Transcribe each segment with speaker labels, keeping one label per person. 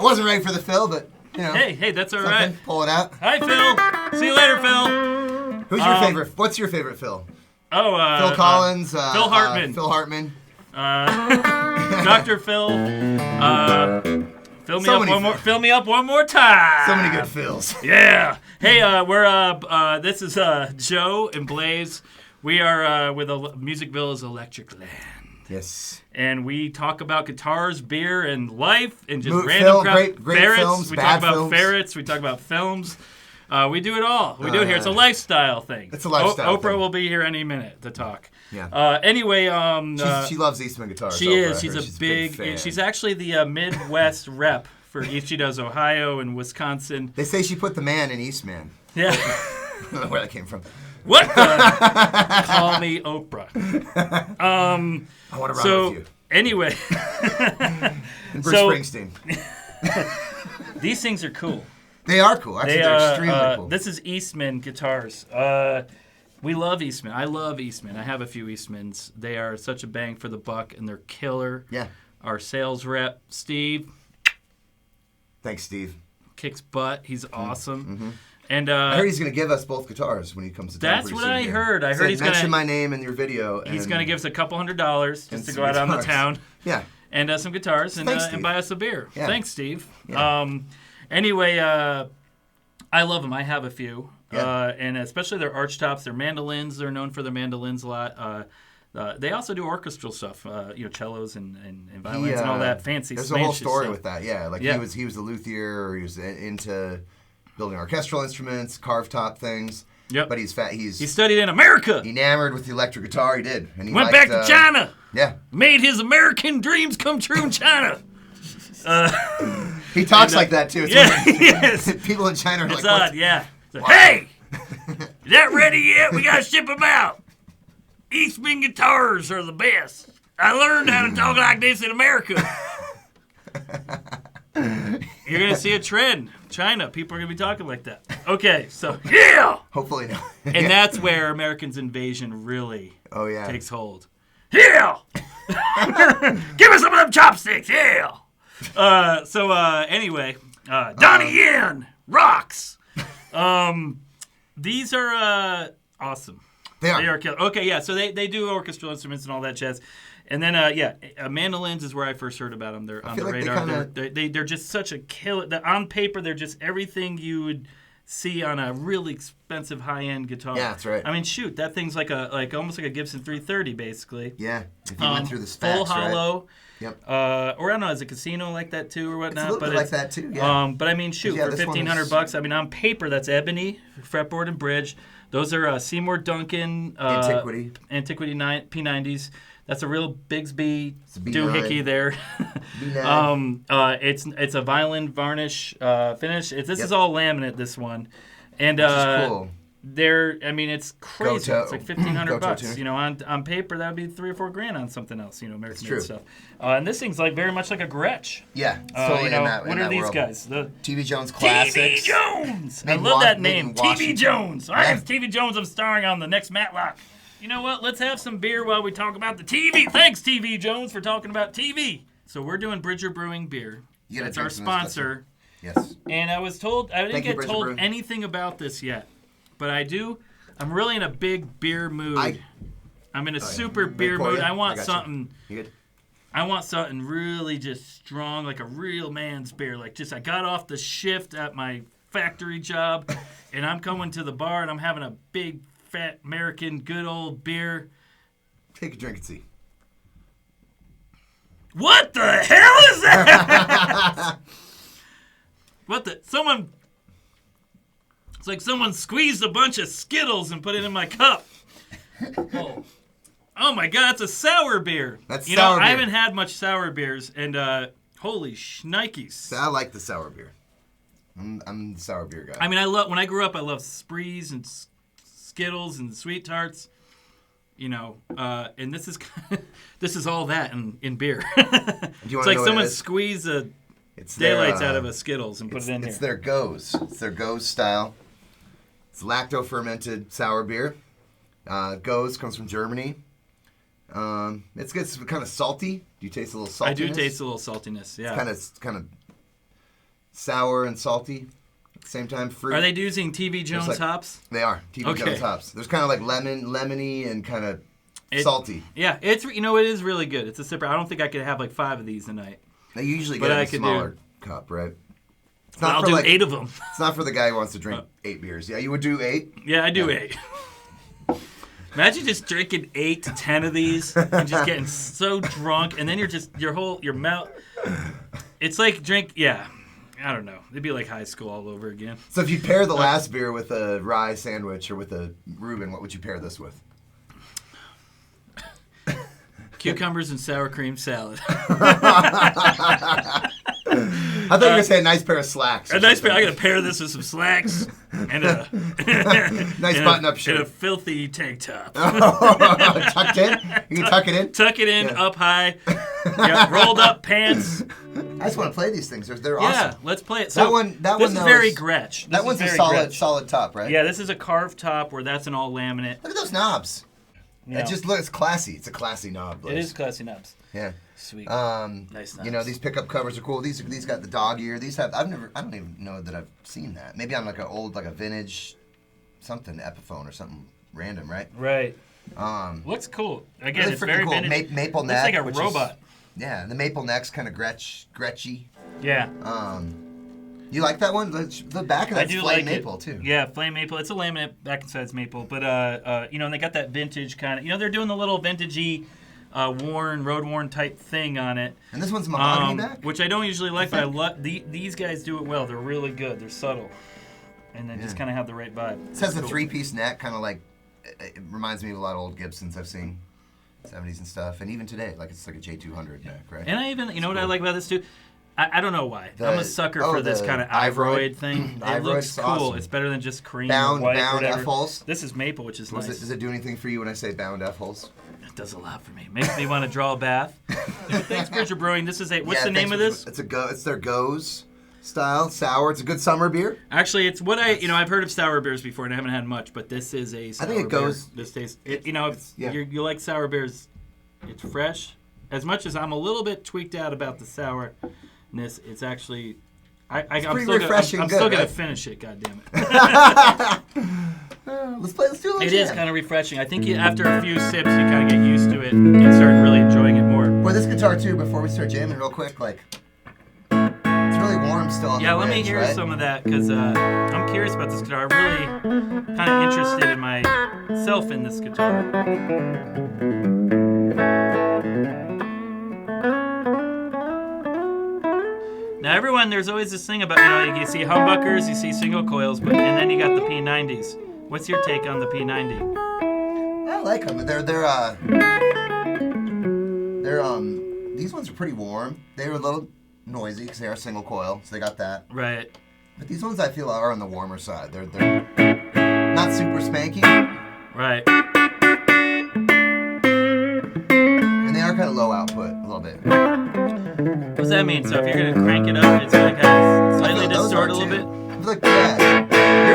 Speaker 1: I wasn't ready for the fill, but, you know.
Speaker 2: Hey, that's all right.
Speaker 1: Pull it out.
Speaker 2: Hi, Phil. See you later, Phil.
Speaker 1: Who's your favorite? What's your favorite Phil?
Speaker 2: Phil
Speaker 1: Collins.
Speaker 2: Phil Hartman.
Speaker 1: Phil Hartman.
Speaker 2: Dr. Phil. Fill me up one more time.
Speaker 1: So many good Phils.
Speaker 2: Yeah. Hey, this is Joe and Blaise. We are with Music Village Electric Land.
Speaker 1: Yes.
Speaker 2: And we talk about guitars, beer, and life, and just random crap.
Speaker 1: Great
Speaker 2: ferrets.
Speaker 1: films,
Speaker 2: we
Speaker 1: bad
Speaker 2: talk about
Speaker 1: films.
Speaker 2: Ferrets. We talk about films. We do it all. We do it here. It's a lifestyle thing.
Speaker 1: It's a lifestyle
Speaker 2: Oprah
Speaker 1: thing.
Speaker 2: will be here any minute to talk.
Speaker 1: Yeah.
Speaker 2: Anyway,
Speaker 1: she loves Eastman guitars.
Speaker 2: She
Speaker 1: Oprah.
Speaker 2: is. She's a big
Speaker 1: fan.
Speaker 2: She's actually the Midwest rep for East. She does Ohio and Wisconsin.
Speaker 1: They say she put the man in Eastman.
Speaker 2: Yeah.
Speaker 1: I don't know where that came from.
Speaker 2: What the? Call me Oprah.
Speaker 1: I want to run with you.
Speaker 2: Anyway.
Speaker 1: And Bruce Springsteen.
Speaker 2: These things are cool.
Speaker 1: They are cool. Actually, they're extremely cool.
Speaker 2: This is Eastman guitars. We love Eastman. I love Eastman. I have a few Eastmans. They are such a bang for the buck, and they're killer.
Speaker 1: Yeah.
Speaker 2: Our sales rep, Steve.
Speaker 1: Thanks, Steve.
Speaker 2: Kicks butt. He's awesome.
Speaker 1: Mm-hmm.
Speaker 2: And
Speaker 1: I heard he's going to give us both guitars when he comes to town.
Speaker 2: That's what I heard. I heard he's going to
Speaker 1: mention my name in your video.
Speaker 2: He's going to give us a couple $100 just to go out on the town.
Speaker 1: Yeah.
Speaker 2: And some guitars and buy us a beer.
Speaker 1: Yeah.
Speaker 2: Thanks, Steve.
Speaker 1: Yeah.
Speaker 2: Anyway, I love them. I have a few.
Speaker 1: Yeah.
Speaker 2: And especially their Archtops, their mandolins. They're known for their mandolins a lot. They also do orchestral stuff, cellos and violins and all that fancy.
Speaker 1: There's a whole story
Speaker 2: stuff.
Speaker 1: with that. Yeah, like he was a luthier, or he was into building orchestral instruments, carved top things.
Speaker 2: Yep.
Speaker 1: But he
Speaker 2: studied in America.
Speaker 1: Enamored with the electric guitar. He did. And he
Speaker 2: went back to China.
Speaker 1: Yeah.
Speaker 2: Made his American dreams come true in China.
Speaker 1: He talks like that too. It's
Speaker 2: yes.
Speaker 1: People in China are
Speaker 2: it's
Speaker 1: like,
Speaker 2: odd, yeah. Like, hey, is that ready yet? We gotta ship them out. Eastman guitars are the best. I learned how to talk like this in America. You're going to see a trend. China, people are going to be talking like that. Okay, so, yeah!
Speaker 1: Hopefully not.
Speaker 2: And that's where Americans' invasion really takes hold. Yeah! Give us some of them chopsticks, yeah! Anyway, Donnie Yen rocks. These are awesome.
Speaker 1: They are.
Speaker 2: They are killer. Okay, yeah, so they do orchestral instruments and all that jazz. And then, mandolins is where I first heard about them. They're on the radar. They're just such a killer. On paper, they're just everything you would see on a really expensive high-end guitar.
Speaker 1: Yeah, that's right.
Speaker 2: I mean, shoot, that thing's like almost like a Gibson 330, basically.
Speaker 1: Yeah, if you went through the specs,
Speaker 2: full hollow.
Speaker 1: Right? Yep.
Speaker 2: Or I don't know, is a casino like that too, or whatnot?
Speaker 1: It's a little bit like that too. Yeah.
Speaker 2: But I mean, shoot, for $1,500, I mean, on paper, that's ebony, fretboard and bridge. Those are Seymour Duncan
Speaker 1: Antiquity
Speaker 2: P90s. That's a real Bigsby doohickey there. It's a violin varnish finish. This is all laminate. This one, and
Speaker 1: which is cool.
Speaker 2: It's crazy. It's like $1,500.
Speaker 1: Tuner.
Speaker 2: On paper that would be $3,000 or $4,000 on something else. American made stuff. And this thing's like very much like a Gretsch.
Speaker 1: Yeah.
Speaker 2: What are these guys? The
Speaker 1: TV Jones classics.
Speaker 2: TV Jones. I love that name. TV Jones. All right, it's TV Jones. I'm starring on the next Matlock. You know what? Let's have some beer while we talk about the TV. Thanks, TV Jones, for talking about TV. So we're doing Bridger Brewing beer. That's our sponsor.
Speaker 1: Yes.
Speaker 2: And I was told, I didn't get told
Speaker 1: Brewing.
Speaker 2: anything about this yet. But I do. I'm really in a big beer mood. I'm in a super beer mood. I want something.
Speaker 1: You good?
Speaker 2: I want something really just strong, like a real man's beer. Like I got off the shift at my factory job, and I'm coming to the bar, and I'm having a big, fat American good old beer.
Speaker 1: Take a drink and see.
Speaker 2: What the hell is that? It's like someone squeezed a bunch of Skittles and put it in my cup. Oh my God, it's a sour beer.
Speaker 1: That's sour beer.
Speaker 2: I haven't had much sour beers, and holy shnikes.
Speaker 1: I like the sour beer. I'm the sour beer guy.
Speaker 2: I mean, when I grew up, I loved Sprees and Skittles and Sweet Tarts. And this is all that in beer. It's like someone squeezed the daylights out of a Skittles and put it in here.
Speaker 1: It's their Goes. It's their Goes style. It's lacto-fermented sour beer. Goes comes from Germany. It's kind of salty. Do you taste a little saltiness?
Speaker 2: I do taste a little saltiness, yeah.
Speaker 1: It's kind of sour and salty at the same time. Fruit.
Speaker 2: Are they using TV Jones hops?
Speaker 1: They are. TV Jones hops. There's kind of like lemony and kind of salty.
Speaker 2: Yeah, it is really good. It's a sipper. I don't think I could have like 5 of these a night.
Speaker 1: They usually get a smaller cup, right?
Speaker 2: I'll do 8 of them.
Speaker 1: It's not for the guy who wants to drink 8 beers. Yeah, you would do 8?
Speaker 2: Yeah, I do 8. Imagine just drinking 8 to 10 of these and just getting so drunk, and then you're just your mouth. It's like I don't know. It'd be like high school all over again.
Speaker 1: So if you pair the last beer with a rye sandwich or with a Reuben, what would you pair this with?
Speaker 2: Cucumbers and sour cream salad.
Speaker 1: I thought you were going to say a nice pair of slacks.
Speaker 2: A nice pair. I got to pair this with some slacks and a
Speaker 1: nice button-up shirt
Speaker 2: and a filthy tank top.
Speaker 1: Tucked in. You can tuck it in.
Speaker 2: Tuck it in up high. Rolled up pants.
Speaker 1: I just want to play these things. They're awesome.
Speaker 2: Yeah, let's play it. So this is very Gretsch.
Speaker 1: That one's a solid top, right?
Speaker 2: Yeah, this is a carved top where that's an all laminate.
Speaker 1: Look at those knobs. It just looks classy. It's a classy knob.
Speaker 2: Blaise. It is classy knobs.
Speaker 1: Yeah.
Speaker 2: Sweet.
Speaker 1: Nice knobs. These pickup covers are cool. These got the dog ear. I don't even know that I've seen that. Maybe on like a vintage something Epiphone or something random, right?
Speaker 2: Right. Looks cool. Again, it's very
Speaker 1: cool.
Speaker 2: vintage.
Speaker 1: Maple neck.
Speaker 2: Looks like a robot.
Speaker 1: The maple neck's kind of Gretchy.
Speaker 2: Yeah.
Speaker 1: You like that one? The back of that's flame maple too.
Speaker 2: Yeah, flame maple. It's a laminate back and side's maple, but and they got that vintage kind of. They're doing the little vintagey, road worn type thing on it.
Speaker 1: And this one's mahogany back,
Speaker 2: which I don't usually like, but I love these guys do it well. They're really good. They're subtle, and they just kind of have the right vibe.
Speaker 1: It has a 3-piece neck, kind of like it reminds me of a lot of old Gibsons I've seen, 70s and stuff, and even today, it's like a J200 neck, right?
Speaker 2: And I even what I like about this too. I don't know why. I'm a sucker for this kind of ivoroid thing. It looks cool. Awesome. It's better than just cream
Speaker 1: bound,
Speaker 2: or white
Speaker 1: bound
Speaker 2: or
Speaker 1: F-holes.
Speaker 2: This is maple, which is nice.
Speaker 1: Does it do anything for you when I say bound F-holes?
Speaker 2: It does a lot for me. Makes me want to draw a bath. Thanks, Bridger Brewing. This is what's the name of this?
Speaker 1: It's their Goes style sour. It's a good summer beer.
Speaker 2: Actually, it's what I've heard of sour beers before and I haven't had much, but this is a sour beer.
Speaker 1: I think it goes.
Speaker 2: This tastes. You like sour beers. It's fresh. As much as I'm a little bit tweaked out about the sour. It's actually, I'm still gonna finish it. God damn it!
Speaker 1: Let's do a little
Speaker 2: It is kind of refreshing. I think after a few sips, you kind of get used to it and start really enjoying it more.
Speaker 1: Well, this guitar too. Before we start jamming, real quick, it's really warm still on the
Speaker 2: let me hear some of that because I'm curious about this guitar. I'm really kind of interested in myself in this guitar. Now, everyone, there's always this thing about, you see humbuckers, you see single coils, and then you got the P90s. What's your take on the P90?
Speaker 1: I like them. These ones are pretty warm. They're a little noisy because they are single coil, so they got that.
Speaker 2: Right.
Speaker 1: But these ones I feel are on the warmer side. They're not super spanky.
Speaker 2: Right.
Speaker 1: And they are kind of low output a little bit.
Speaker 2: What does that mean? So if you're going to crank it up, it's going to kind of slightly distort a little bit?
Speaker 1: Yours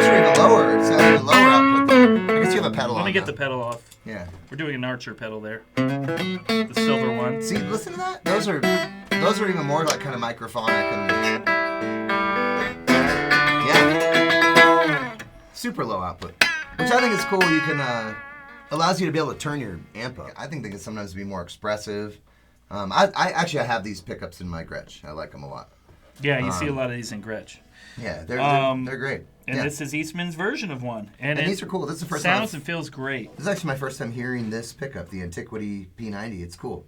Speaker 1: are even lower. It's even lower output. I guess you have a pedal on.
Speaker 2: Let me get the pedal off.
Speaker 1: Yeah.
Speaker 2: We're doing an Archer pedal there. The silver one.
Speaker 1: See, listen to that. Those are even more like kind of microphonic and super low output, which I think is cool. You can allows you to be able to turn your amp up. I think they can sometimes be more expressive. I have these pickups in my Gretsch. I like them a lot.
Speaker 2: Yeah, you see a lot of these in Gretsch.
Speaker 1: Yeah, they're great.
Speaker 2: And this is Eastman's version of one. And
Speaker 1: these are cool. This is the first time.
Speaker 2: Sounds and feels great.
Speaker 1: This is actually my first time hearing this pickup, the Antiquity P90. It's cool.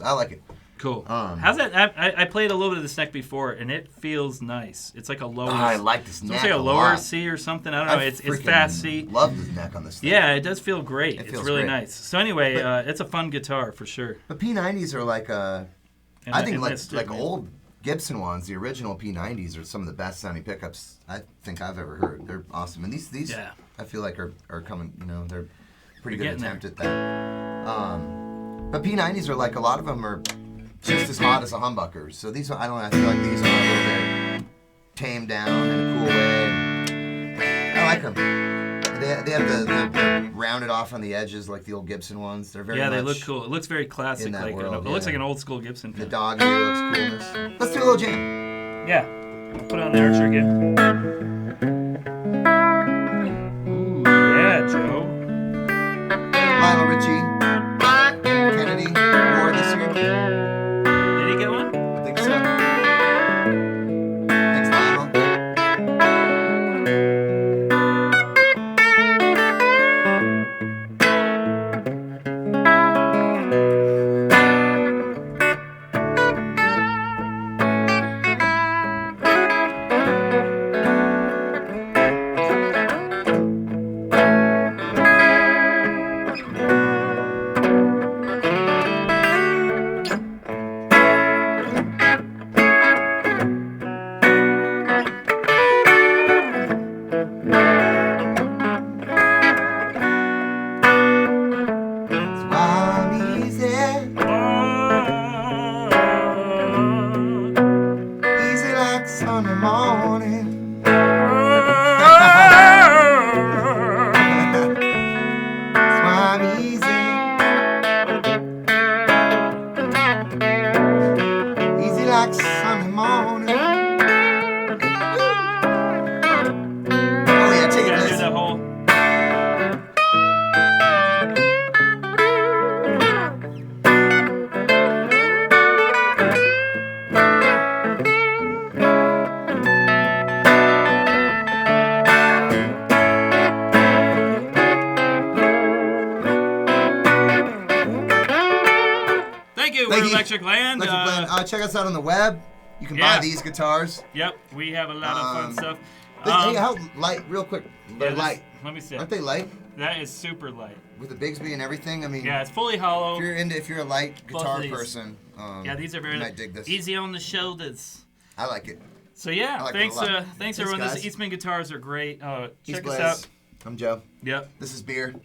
Speaker 1: I like it.
Speaker 2: Cool. How's that? I played a little bit of this neck before, and it feels nice. It's like a lower.
Speaker 1: I like this neck.
Speaker 2: It's like a lower C or something. I don't know. It's fast C.
Speaker 1: Love this neck on this thing.
Speaker 2: Yeah, it does feel great. It's really
Speaker 1: great.
Speaker 2: Nice. So anyway, it's a fun guitar for sure.
Speaker 1: The P90s are like I think like old Gibson ones. The original P90s are some of the best sounding pickups I think I've ever heard. They're awesome, and these I feel like are coming. You know, they're pretty good attempt at that. But P90s are like a lot of them are just as hot as a humbucker. So these, I feel like these are a little bit tamed down in a cool way. I like them. They have the rounded off on the edges like the old Gibson ones. They're very
Speaker 2: they look cool. It looks very classic.
Speaker 1: In that world,
Speaker 2: it looks like an old school Gibson.
Speaker 1: The dog ear looks coolness. Let's do a little jam.
Speaker 2: Yeah. Put on the Archer again. Ooh, yeah, Joe.
Speaker 1: Lionel Richie. Kennedy award this year.
Speaker 2: Did he get one?
Speaker 1: I think so. Thanks, Lionel.
Speaker 2: Electric Land.
Speaker 1: Check us out on the web. You can buy these guitars.
Speaker 2: Yep, we have a lot of fun stuff.
Speaker 1: Hey, how light? Real quick, they're light.
Speaker 2: Let me see.
Speaker 1: Aren't they light?
Speaker 2: That is super light.
Speaker 1: With the Bigsby and everything. I mean,
Speaker 2: yeah, it's fully hollow.
Speaker 1: If you're a light guitar person,
Speaker 2: these are very
Speaker 1: you might dig this.
Speaker 2: Easy on the shoulders.
Speaker 1: I like it.
Speaker 2: So yeah, thanks everyone.
Speaker 1: Guys.
Speaker 2: This Eastman guitars are great. Check
Speaker 1: Blaise.
Speaker 2: us out.
Speaker 1: I'm Joe.
Speaker 2: Yep.
Speaker 1: This is beer.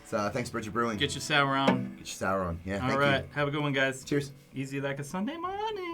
Speaker 1: So thanks, Bridger Brewing.
Speaker 2: Get your sour on.
Speaker 1: Get your sour on. Yeah.
Speaker 2: All right. Have a good one, guys.
Speaker 1: Cheers.
Speaker 2: Easy like a Sunday morning.